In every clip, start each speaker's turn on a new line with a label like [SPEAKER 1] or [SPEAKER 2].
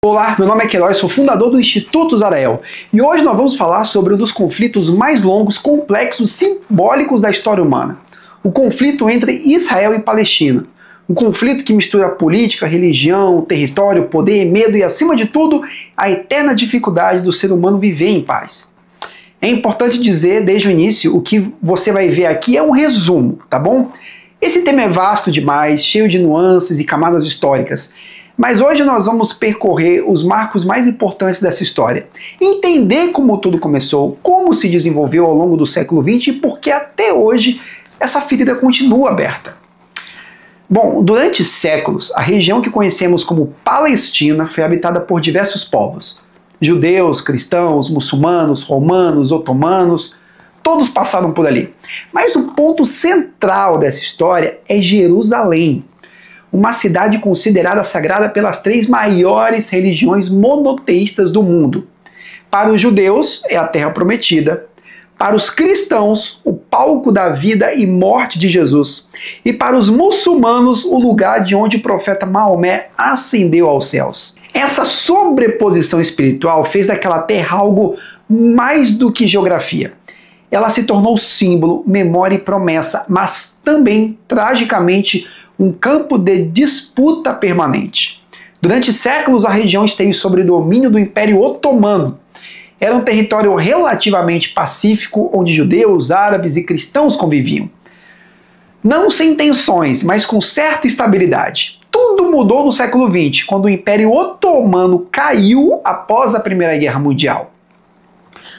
[SPEAKER 1] Olá, meu nome é Queiroz, sou fundador do Instituto Zarael e hoje nós vamos falar sobre um dos conflitos mais longos, complexos, simbólicos da história humana. O conflito entre Israel e Palestina. Um conflito que mistura política, religião, território, poder, medo e, acima de tudo, a eterna dificuldade do ser humano viver em paz. É importante dizer desde o início, o que você vai ver aqui é um resumo, tá bom? Esse tema é vasto demais, cheio de nuances e camadas históricas. Mas hoje nós vamos percorrer os marcos mais importantes dessa história. Entender como tudo começou, como se desenvolveu ao longo do século XX e por que até hoje essa ferida continua aberta. Bom, durante séculos, a região que conhecemos como Palestina foi habitada por diversos povos. Judeus, cristãos, muçulmanos, romanos, otomanos, todos passaram por ali. Mas o ponto central dessa história é Jerusalém, uma cidade considerada sagrada pelas três maiores religiões monoteístas do mundo. Para os judeus, é a Terra Prometida. Para os cristãos, o palco da vida e morte de Jesus. E para os muçulmanos, o lugar de onde o profeta Maomé ascendeu aos céus. Essa sobreposição espiritual fez daquela terra algo mais do que geografia. Ela se tornou símbolo, memória e promessa, mas também, tragicamente, um campo de disputa permanente. Durante séculos, a região esteve sob o domínio do Império Otomano. Era um território relativamente pacífico, onde judeus, árabes e cristãos conviviam. Não sem tensões, mas com certa estabilidade. Tudo mudou no século XX, quando o Império Otomano caiu após a Primeira Guerra Mundial.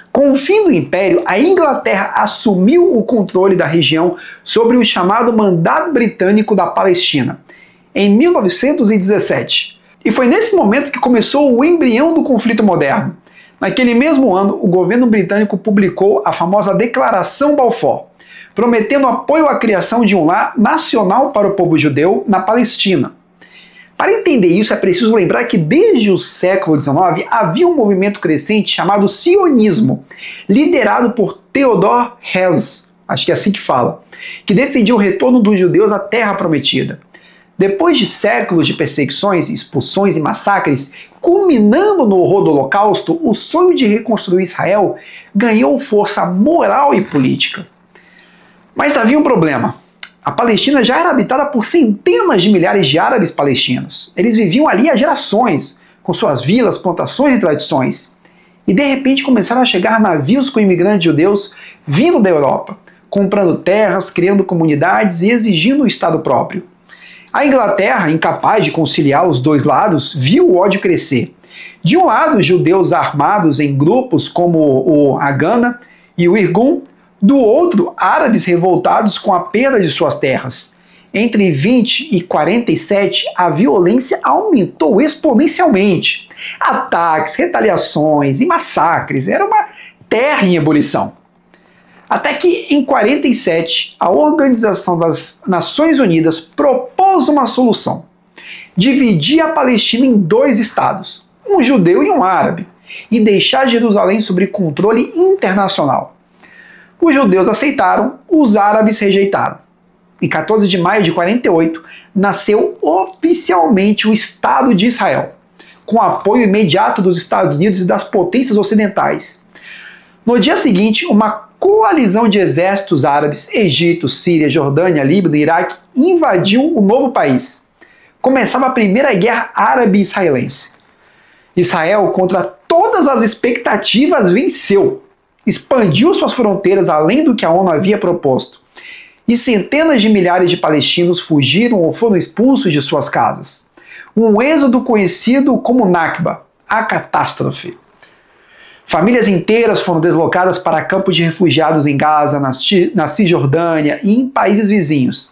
[SPEAKER 1] Com o fim do Império, a Inglaterra assumiu o controle da região sobre o chamado Mandato Britânico da Palestina, em 1917. E foi nesse momento que começou o embrião do conflito moderno. Naquele mesmo ano, o governo britânico publicou a famosa Declaração Balfour, prometendo apoio à criação de um lar nacional para o povo judeu na Palestina. Para entender isso, é preciso lembrar que desde o século XIX havia um movimento crescente chamado sionismo, liderado por Theodor Herzl, acho que é assim que fala, que defendia o retorno dos judeus à Terra Prometida. Depois de séculos de perseguições, expulsões e massacres, culminando no horror do Holocausto, o sonho de reconstruir Israel ganhou força moral e política. Mas havia um problema. A Palestina já era habitada por centenas de milhares de árabes palestinos. Eles viviam ali há gerações, com suas vilas, plantações e tradições. E de repente começaram a chegar navios com imigrantes judeus vindo da Europa, comprando terras, criando comunidades e exigindo um Estado próprio. A Inglaterra, incapaz de conciliar os dois lados, viu o ódio crescer. De um lado, judeus armados em grupos como o Haganah e o Irgun, do outro, árabes revoltados com a perda de suas terras. Entre 20 e 47, a violência aumentou exponencialmente. Ataques, retaliações e massacres. Era uma terra em ebulição. Até que, em 47, a Organização das Nações Unidas propôs uma solução. Dividir a Palestina em dois estados, um judeu e um árabe, e deixar Jerusalém sob controle internacional. Os judeus aceitaram, os árabes rejeitaram. Em 14 de maio de 48, nasceu oficialmente o Estado de Israel, com apoio imediato dos Estados Unidos e das potências ocidentais. No dia seguinte, uma coalizão de exércitos árabes, Egito, Síria, Jordânia, Líbano e Iraque, invadiu o novo país. Começava a Primeira Guerra Árabe-Israelense. Israel, contra todas as expectativas, venceu. Expandiu suas fronteiras além do que a ONU havia proposto. E centenas de milhares de palestinos fugiram ou foram expulsos de suas casas. Um êxodo conhecido como Nakba, a catástrofe. Famílias inteiras foram deslocadas para campos de refugiados em Gaza, na Cisjordânia e em países vizinhos.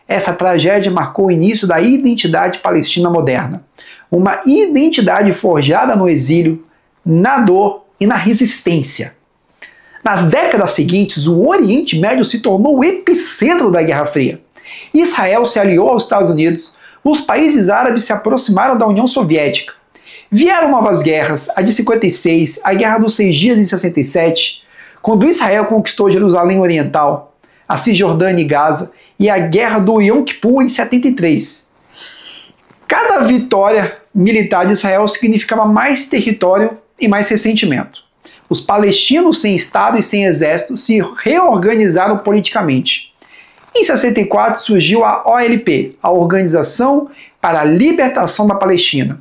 [SPEAKER 1] Essa tragédia marcou o início da identidade palestina moderna. Uma identidade forjada no exílio, na dor e na resistência. Nas décadas seguintes, o Oriente Médio se tornou o epicentro da Guerra Fria. Israel se aliou aos Estados Unidos, os países árabes se aproximaram da União Soviética. Vieram novas guerras, a de 56, a Guerra dos 6 Dias em 67, quando Israel conquistou Jerusalém Oriental, a Cisjordânia e Gaza, e a Guerra do Yom Kippur em 73. Cada vitória militar de Israel significava mais território e mais ressentimento. Os palestinos sem Estado e sem exército se reorganizaram politicamente. Em 64 surgiu a OLP, a Organização para a Libertação da Palestina,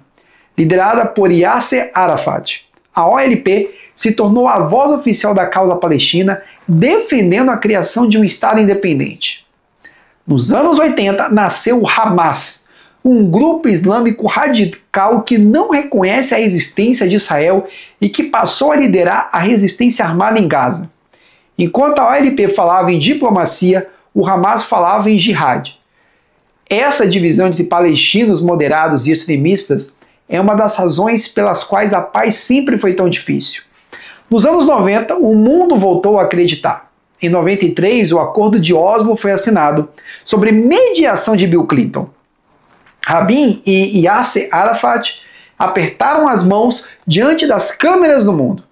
[SPEAKER 1] liderada por Yasser Arafat. A OLP se tornou a voz oficial da causa palestina, defendendo a criação de um Estado independente. Nos anos 80 nasceu o Hamas, um grupo islâmico radical que não reconhece a existência de Israel e que passou a liderar a resistência armada em Gaza. Enquanto a OLP falava em diplomacia, o Hamas falava em jihad. Essa divisão entre palestinos moderados e extremistas é uma das razões pelas quais a paz sempre foi tão difícil. Nos anos 90, o mundo voltou a acreditar. Em 93, o Acordo de Oslo foi assinado, sobre mediação de Bill Clinton. Rabin e Yasser Arafat apertaram as mãos diante das câmeras do mundo.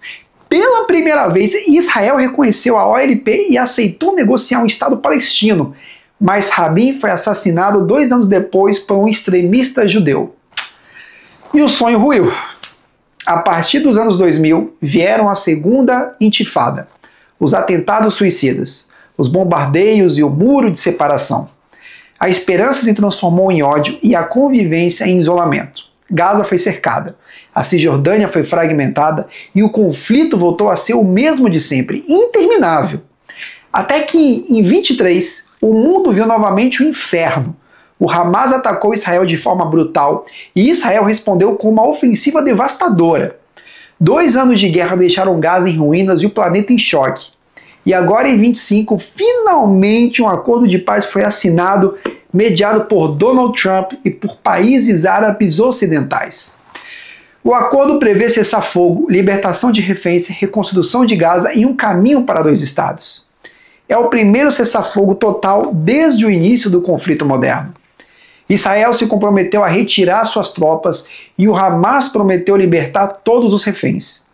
[SPEAKER 1] Pela primeira vez, Israel reconheceu a OLP e aceitou negociar um Estado palestino, mas Rabin foi assassinado 2 anos depois por um extremista judeu. E o sonho ruiu. A partir dos anos 2000, vieram a segunda intifada, os atentados suicidas, os bombardeios e o muro de separação. A esperança se transformou em ódio e a convivência em isolamento. Gaza foi cercada, a Cisjordânia foi fragmentada e o conflito voltou a ser o mesmo de sempre, interminável. Até que, em 23, o mundo viu novamente o inferno. O Hamas atacou Israel de forma brutal e Israel respondeu com uma ofensiva devastadora. 2 anos de guerra deixaram Gaza em ruínas e o planeta em choque. E agora, em 25, finalmente um acordo de paz foi assinado, mediado por Donald Trump e por países árabes ocidentais. O acordo prevê cessar-fogo, libertação de reféns, reconstrução de Gaza e um caminho para 2 estados. É o primeiro cessar-fogo total desde o início do conflito moderno. Israel se comprometeu a retirar suas tropas e o Hamas prometeu libertar todos os reféns.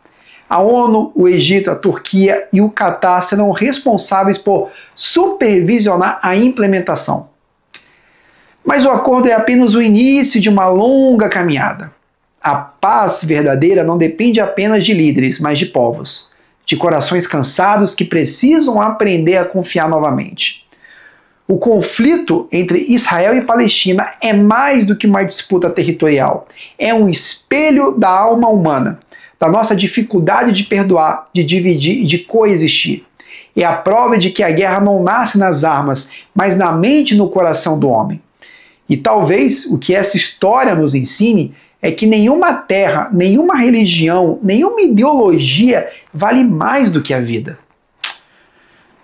[SPEAKER 1] A ONU, o Egito, a Turquia e o Catar serão responsáveis por supervisionar a implementação. Mas o acordo é apenas o início de uma longa caminhada. A paz verdadeira não depende apenas de líderes, mas de povos, de corações cansados que precisam aprender a confiar novamente. O conflito entre Israel e Palestina é mais do que uma disputa territorial. É um espelho da alma humana, da nossa dificuldade de perdoar, de dividir e de coexistir. É a prova de que a guerra não nasce nas armas, mas na mente e no coração do homem. E talvez o que essa história nos ensine é que nenhuma terra, nenhuma religião, nenhuma ideologia vale mais do que a vida.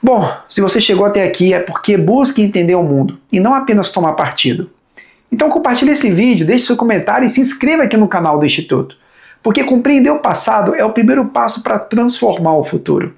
[SPEAKER 1] Bom, se você chegou até aqui é porque busca entender o mundo e não apenas tomar partido. Então compartilhe esse vídeo, deixe seu comentário e se inscreva aqui no canal do Instituto. Porque compreender o passado é o primeiro passo para transformar o futuro.